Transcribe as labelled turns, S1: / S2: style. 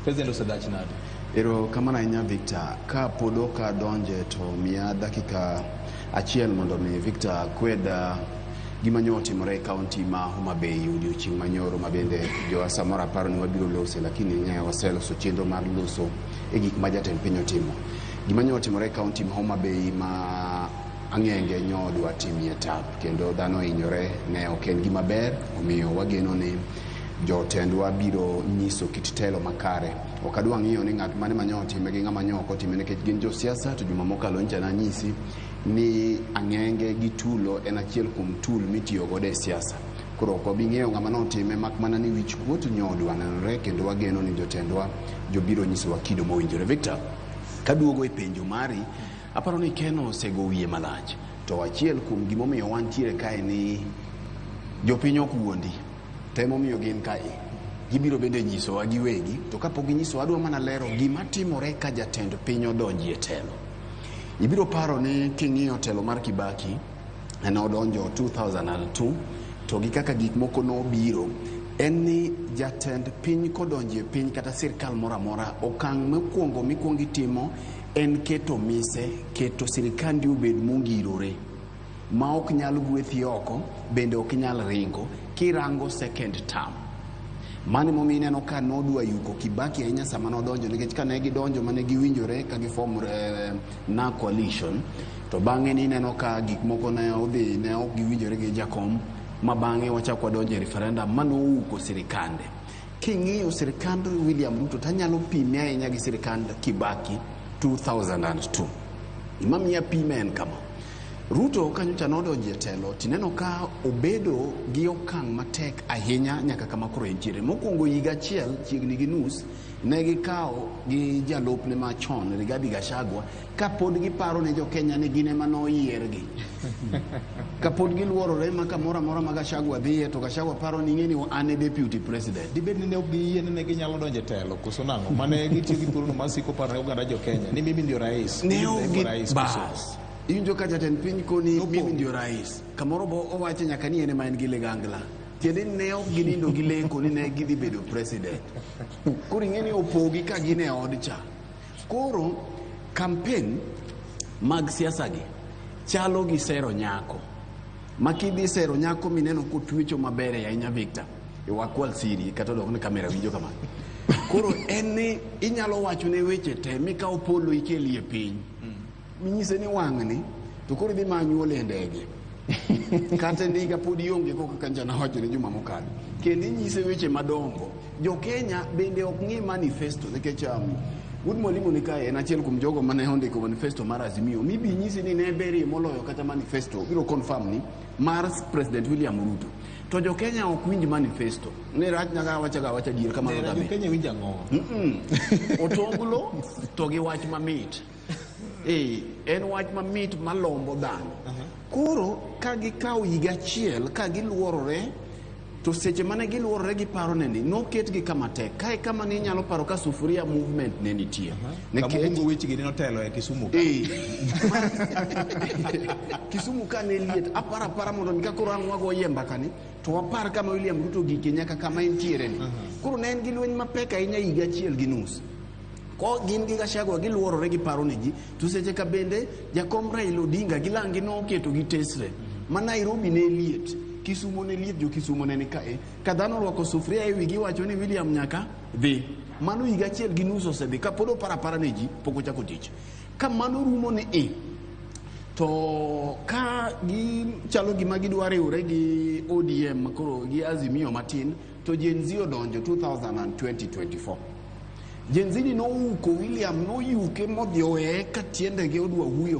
S1: President osedachi nade.
S2: Ero kamana inya Victor ka podoka donje to mia dakika achiel mondo mi Victor kweda gimanyo timore county ma Homa Bay yudi chieng' manyoro mabende jo samora paro ni wabiro lose lakini nya waselo so chenro mar loso e gik ma jatend piny otimo. Gimanyo timore county ma Homa Bay ma ang'enge nyodwa timie tap kendo dhano hinyore ne oken gima ber omiyo wageno ni jotendwa biro nyiso kit telo makare. Okadwa ng'iyo ni ng'at mane manyo time gi ng'ama nyoko time nikech gin jo siasa to juma mokalo ncha na nyisi ni ang'enge gi tulo en achiel kuom tul mitiyo godo e siasa. Koro ko bing'eyo ng'ama no time mak mana ni wich kuot nyodwa nenore kendo wageno ni jotendwa jobiro nyiso wa kido mowinjore. Victor, kaduogo e penjo mari aparo ni Keno osego wiye malach to achiel kuom gimomiyo wantiere kae ni jopiny ok wuondi temo miyo gin kae gibiro bende nyiso wa giwegi to kapok ginyiso adwa mana lero gima timore ka jatend piny odonji e telo. Ibiro paro ni king'iyo telo mar Kibaki en odonjo 2002 to gi kaka gik moko no biro en ni jatend piny kodonji e piny kata sirkal moro amora okang' mokwongo mikwongo itimo en keto mise keto sirkandi obed mongirore ma ok nyal gweth oko bende ok nyal ringo kirango second term. Mane momi neno ka nodwa yuko Kibaki ahinya sama nodonjo nikech kane gidonjo mane giwinjore ka giform na coalition to bang'e ni neno ka gik moko ne odhi ne ok giwinjore gi jakom ma bang'e wachako donjo e referendum manouko sirikande. King'iyo sirikand William Ruto tanyalo pime ahinya gi sirikand Kibaki 2002. Imamiya pime en kama Ruto kanyocha nodonjo e telo tineno ka obedo gi okang' matek ahinya nyaka kama koro entiere. Mokwongo higa achiel chiegni gi nus ne gikawo gi jalopne machon Rigathi Gachagua kapod giparo ne jo Kenya ni gine manoyiergi kapod giluorore ma kamoro amora ma Gachagua dhiye to Gachagua paro ni ng'eni an e deputy president.
S1: Dibed ni ne ok giyie ne ginyalo donjo e telo koso nang'o mane gitiyo gi thuolono mar siko paro ne oganda jo Kenya ni mimi ndio rais
S2: ne ok bas injo ka jatend piny koni mimi ndio rais kamoro bo owache nyaka ni ene ma en gi ligangla tiende ne ok ginindo gi lengo ni ne gidhi bedo president. Koro ing'eni opogi ka gine od cha. Koro campaign mag siasa gi chalo gi sero nyako makidhi sero nyako mineno kotwecho maber ahinya Victor e wakwal siri kata dok ni kamera winjo kama. Koro en ni inyalo wacho ne weche te mikawo polo ikeli e piny minyise ni wang'ni to koro dhi manyuol e ndege kata ndiga pod ionge koko kanjana wacho ne juma mokalo kendo inyise weche madongo. Jo Kenya bende ok ng'i manifesto nikech Wood Mwalimu ni kae en achiel kuom jogo mane ondiko manifesto mar Azimio mibi nyisi ni ne berie moloyo kata manifesto biro confirm ni mar President William Ruto. To jo Kenya ok winj manifesto ne rach nyaga wacha dier kama
S1: no gabe Kenya winja ng'o
S2: otonglo to gi wach mamit en wach mamit malombo dhano. Koro ka gikawo higa achiel ka giluorore to seche mane giluorore giparo neni noket gi kama tek kae kama ni nyalo paro ka sufuria movement ne nitie
S1: nekego weche gi notelo e Kisumu ka
S2: Kisumu ka ne liet apara mondo mi ka koro ang'wa go yemba kani to apar kama William Ruto gike nyaka kama entiere ni. Koro ne en gi lweny mapek ahinya higa achiel gi nus ko gin gi Gachagua giluorore giparo ne ji to seche ka bende jakom Raila Odinga gilangi no keto gi tesre ma Nairobi ne liet Kisumu ne liet jo Kisumu ne ni kae ka dhano rwako sufuria e wigi wacho ni William nyaka dhi mano higa achiel gi nus osedhi ka pod opara ne ji pok ochako tich ka mano rumo ni to ka gi chalo gima gidwa riwre gi ODM koro gi Azimio matin to Gen Z odonjo 2024. Gen Z ni nouko William noyuke modhi owe ka tiende ge odwa huyo